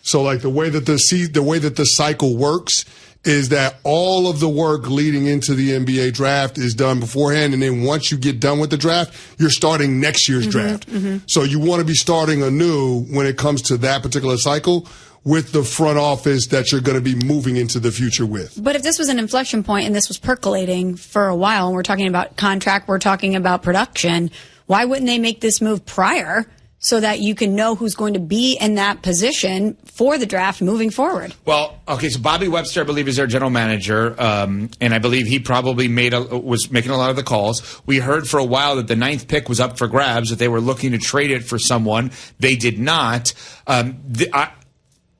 So, like, the way that the cycle works is that all of the work leading into the NBA draft is done beforehand, and then once you get done with the draft, you're starting next year's draft. Mm-hmm. So you want to be starting anew when it comes to that particular cycle, with the front office that you're going to be moving into the future with. But if this was an inflection point and this was percolating for a while, and we're talking about contract, we're talking about production, why wouldn't they make this move prior so that you can know who's going to be in that position for the draft moving forward? Well, okay, so Bobby Webster, I believe, is their general manager, and I believe he probably was making a lot of the calls. We heard for a while that the 9th pick was up for grabs, that they were looking to trade it for someone. They did not.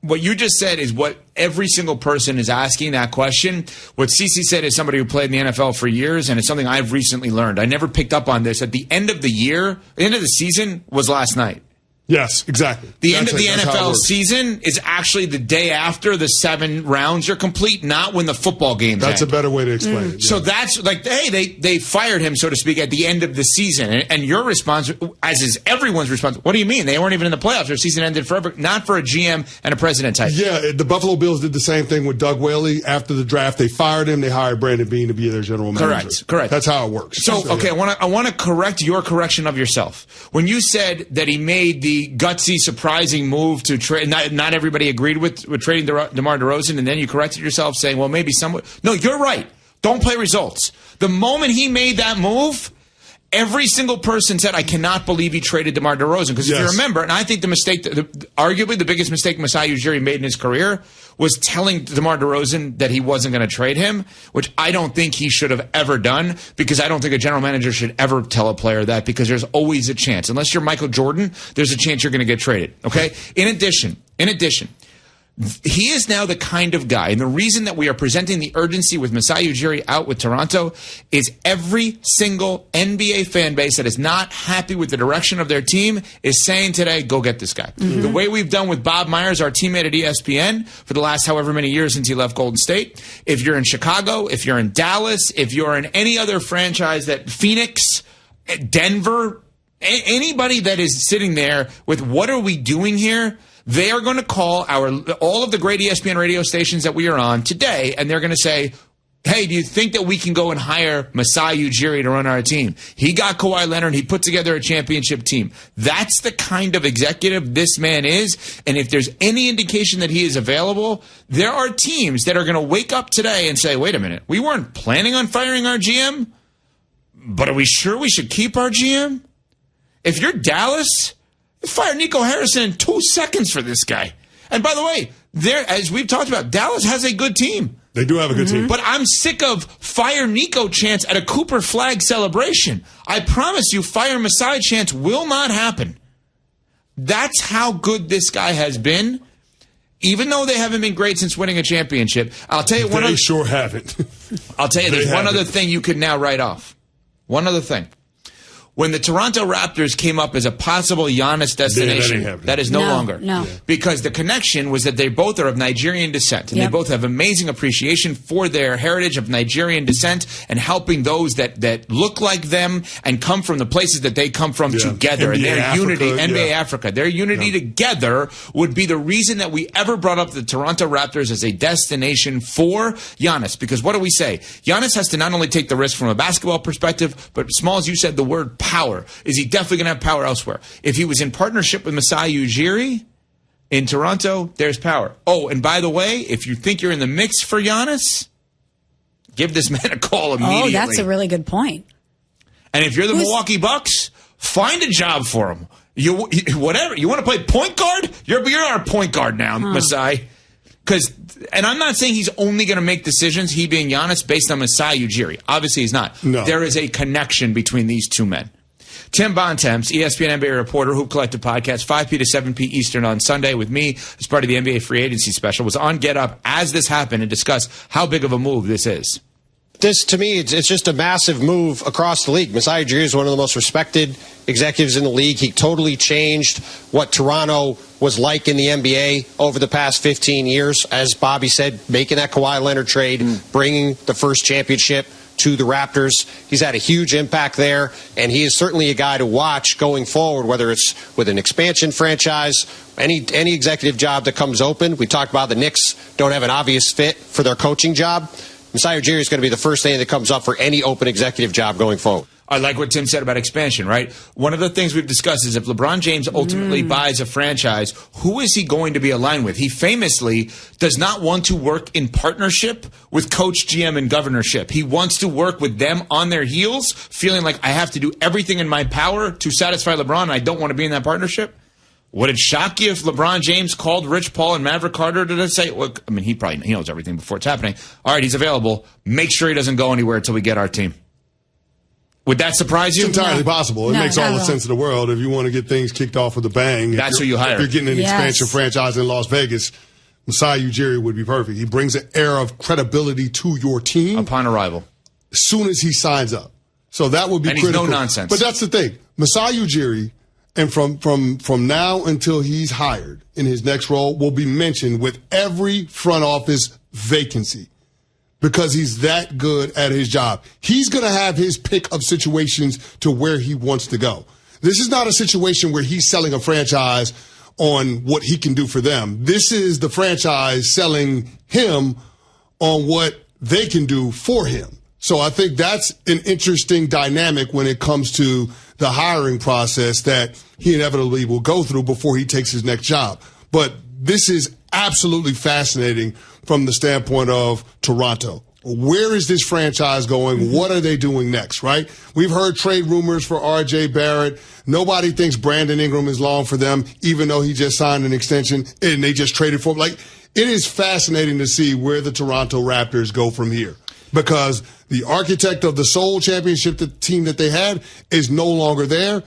What you just said is what every single person is asking that question. What CeCe said is somebody who played in the NFL for years, and it's something I've recently learned. I never picked up on this. At the end of the year, the end of the season was last night. Yes, exactly. The end of the NFL season is actually the day after the 7 rounds are complete, not when the football games That's end. a better way to explain it. Yeah. So that's like, hey, they fired him, so to speak, at the end of the season. And your response, as is everyone's response, what do you mean? They weren't even in the playoffs. Their season ended forever, not for a GM and a president type. Yeah, the Buffalo Bills did the same thing with Doug Whaley. After the draft, they fired him. They hired Brandon Beane to be their general manager. Correct. That's how it works. So, okay, I want to correct your correction of yourself. When you said that he made the gutsy, surprising move to trade, not everybody agreed with trading DeMar DeRozan, and then you corrected yourself saying, well, maybe someone. No, you're right. Don't play results. The moment he made that move, every single person said, I cannot believe he traded DeMar DeRozan. Because if you remember, and I think the mistake, arguably the biggest mistake Masai Ujiri made in his career was telling DeMar DeRozan that he wasn't going to trade him, which I don't think he should have ever done, because I don't think a general manager should ever tell a player that, because there's always a chance. Unless you're Michael Jordan, there's a chance you're going to get traded. Okay? In addition, he is now the kind of guy, and the reason that we are presenting the urgency with Masai Ujiri out with Toronto is every single NBA fan base that is not happy with the direction of their team is saying today, go get this guy. Mm-hmm. The way we've done with Bob Myers, our teammate at ESPN, for the last however many years since he left Golden State. If you're in Chicago, if you're in Dallas, if you're in any other franchise, that Phoenix, Denver, anybody that is sitting there with what are we doing here, they are going to call all of the great ESPN radio stations that we are on today, and they're going to say, hey, do you think that we can go and hire Masai Ujiri to run our team? He got Kawhi Leonard. He put together a championship team. That's the kind of executive this man is, and if there's any indication that he is available, there are teams that are going to wake up today and say, wait a minute, we weren't planning on firing our GM, but are we sure we should keep our GM? If you're Dallas, fire Nico Harrison in 2 seconds for this guy. And by the way, as we've talked about, Dallas has a good team. They do have a good team. But I'm sick of fire Nico chants at a Cooper flag celebration. I promise you, fire Masai chants will not happen. That's how good this guy has been. Even though they haven't been great since winning a championship. I'll tell you one other. They sure haven't. I'll tell you, there's one other thing you could now write off. One other thing. When the Toronto Raptors came up as a possible Giannis destination, that is no longer. No. Because the connection was that they both are of Nigerian descent, and they both have amazing appreciation for their heritage of Nigerian descent and helping those that look like them and come from the places that they come from together. NBA and their Africa, unity, NBA Africa, their unity together would be the reason that we ever brought up the Toronto Raptors as a destination for Giannis. Because what do we say? Giannis has to not only take the risk from a basketball perspective, but Smalls, you said the word power. Is he definitely going to have power elsewhere? If he was in partnership with Masai Ujiri in Toronto, there's power. Oh, and by the way, if you think you're in the mix for Giannis, give this man a call immediately. Oh, that's a really good point. And if you're the Milwaukee Bucks, find a job for him. Whatever. You want to play point guard? You're our point guard now, Masai. And I'm not saying he's only going to make decisions, he being Giannis, based on Masai Ujiri. Obviously, he's not. No. There is a connection between these two men. Tim Bontemps, ESPN NBA reporter, Hoop Collective podcast, 5 p to 7 p Eastern on Sunday with me as part of the NBA free agency special, was on Get Up as this happened and discussed how big of a move this is. This, to me, it's just a massive move across the league. Masai Ujiri is one of the most respected executives in the league. He totally changed what Toronto was like in the NBA over the past 15 years. As Bobby said, making that Kawhi Leonard trade, bringing the first championship to the Raptors. He's had a huge impact there, and he is certainly a guy to watch going forward, whether it's with an expansion franchise, any executive job that comes open. We talked about the Knicks don't have an obvious fit for their coaching job. Masai Ujiri is going to be the first thing that comes up for any open executive job going forward. I like what Tim said about expansion, right? One of the things we've discussed is if LeBron James ultimately buys a franchise, who is he going to be aligned with? He famously does not want to work in partnership with coach, GM, and governorship. He wants to work with them on their heels, feeling like I have to do everything in my power to satisfy LeBron, and I don't want to be in that partnership. Would it shock you if LeBron James called Rich Paul and Maverick Carter to say, look, I mean, he knows everything before it's happening. All right, he's available. Make sure he doesn't go anywhere until we get our team. Would that surprise you? It's entirely possible. It makes all the sense in the world. If you want to get things kicked off with a bang, that's who you hire. If you're getting an expansion franchise in Las Vegas, Masai Ujiri would be perfect. He brings an air of credibility to your team upon arrival, as soon as he signs up. So that would be critical. He's no nonsense. But that's the thing. Masai Ujiri and from now until he's hired in his next role will be mentioned with every front office vacancy because he's that good at his job. He's going to have his pick of situations to where he wants to go. This is not a situation where he's selling a franchise on what he can do for them. This is the franchise selling him on what they can do for him. So I think that's an interesting dynamic when it comes to the hiring process that he inevitably will go through before he takes his next job. But this is absolutely fascinating from the standpoint of Toronto. Where is this franchise going? What are they doing next, right? We've heard trade rumors for R.J. Barrett. Nobody thinks Brandon Ingram is long for them, even though he just signed an extension and they just traded for him. Like, it is fascinating to see where the Toronto Raptors go from here because the architect of the sole championship team that they had is no longer there.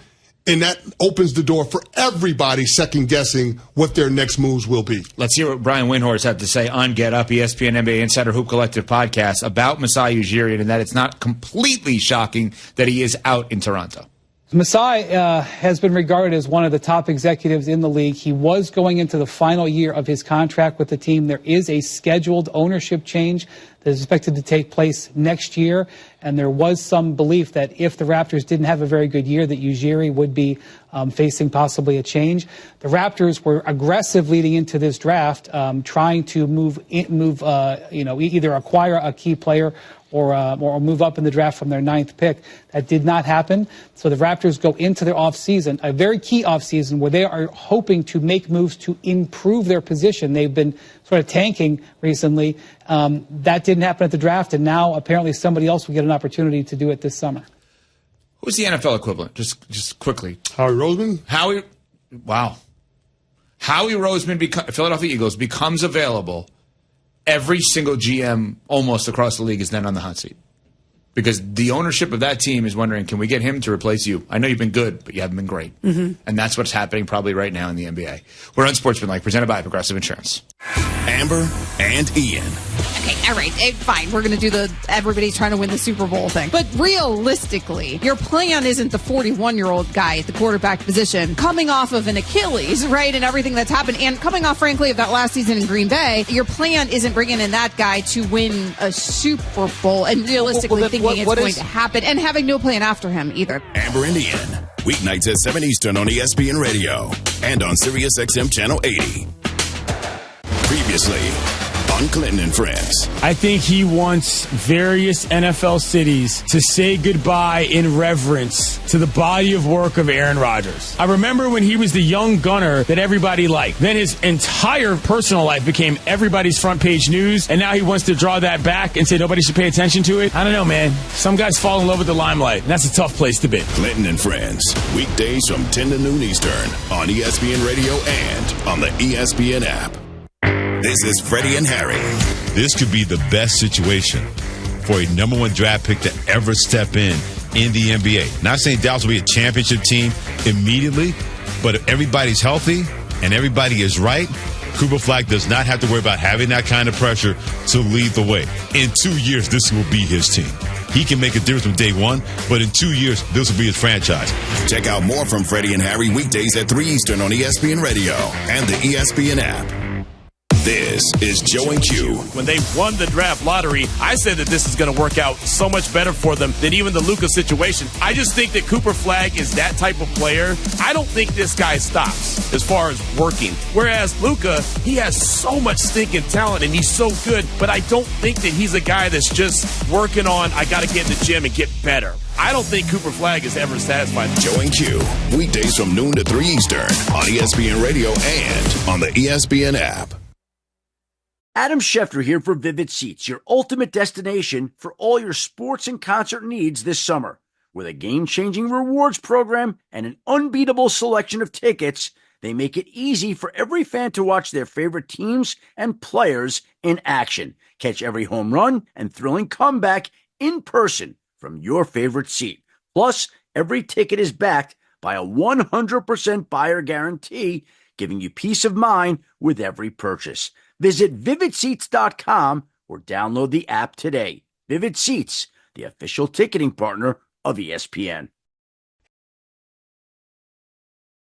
And that opens the door for everybody second-guessing what their next moves will be. Let's hear what Brian Windhorst had to say on Get Up, ESPN NBA Insider Hoop Collective podcast about Masai Ujiri and that it's not completely shocking that he is out in Toronto. Masai has been regarded as one of the top executives in the league. He was going into the final year of his contract with the team. There is a scheduled ownership change that is expected to take place next year. And there was some belief that if the Raptors didn't have a very good year, that Ujiri would be facing possibly a change. The Raptors were aggressive leading into this draft, trying to either acquire a key player or move up in the draft from their 9th pick. That did not happen. So the Raptors go into their offseason, a very key offseason, where they are hoping to make moves to improve their position. They've been sort of tanking recently. That didn't happen at the draft, and now apparently somebody else will get an opportunity to do it this summer. Who's the NFL equivalent? Just quickly. Howie Roseman? Wow. Howie Roseman, Philadelphia Eagles, becomes available. Every single GM almost across the league is then on the hot seat. Because the ownership of that team is wondering, can we get him to replace you? I know you've been good, but you haven't been great. Mm-hmm. And that's what's happening probably right now in the NBA. We're Unsportsmanlike, presented by Progressive Insurance. Amber and Ian. Okay, all right, fine. We're going to do everybody's trying to win the Super Bowl thing. But realistically, your plan isn't the 41-year-old guy at the quarterback position coming off of an Achilles, right, and everything that's happened. And coming off, frankly, of that last season in Green Bay, your plan isn't bringing in that guy to win a Super Bowl and realistically thinking it's going to happen and having no plan after him either. Amber and Ian, weeknights at 7 Eastern on ESPN Radio and on Sirius XM Channel 80. Previously on Clinton and Friends. I think he wants various NFL cities to say goodbye in reverence to the body of work of Aaron Rodgers. I remember when he was the young gunner that everybody liked. Then his entire personal life became everybody's front page news, and now he wants to draw that back and say nobody should pay attention to it. I don't know, man. Some guys fall in love with the limelight, and that's a tough place to be. Clinton and Friends, weekdays from 10 to noon Eastern on ESPN Radio and on the ESPN app. This is Freddie and Harry. This could be the best situation for a number one draft pick to ever step in the NBA. Not saying Dallas will be a championship team immediately, but if everybody's healthy and everybody is right, Cooper Flagg does not have to worry about having that kind of pressure to lead the way. In 2 years, this will be his team. He can make a difference from day one, but in 2 years, this will be his franchise. Check out more from Freddie and Harry weekdays at 3 Eastern on ESPN Radio and the ESPN app. This is Joe and Q. When they won the draft lottery, I said that this is going to work out so much better for them than even the Luka situation. I just think that Cooper Flagg is that type of player. I don't think this guy stops as far as working. Whereas Luka, he has so much stinking talent and he's so good, but I don't think that he's a guy that's just working on, I got to get in the gym and get better. I don't think Cooper Flagg is ever satisfied. Joe and Q, weekdays from noon to 3 Eastern on ESPN Radio and on the ESPN app. Adam Schefter here for Vivid Seats, your ultimate destination for all your sports and concert needs this summer. With a game-changing rewards program and an unbeatable selection of tickets, they make it easy for every fan to watch their favorite teams and players in action. Catch every home run and thrilling comeback in person from your favorite seat. Plus, every ticket is backed by a 100% buyer guarantee, giving you peace of mind with every purchase. Visit VividSeats.com or download the app today. Vivid Seats, the official ticketing partner of ESPN.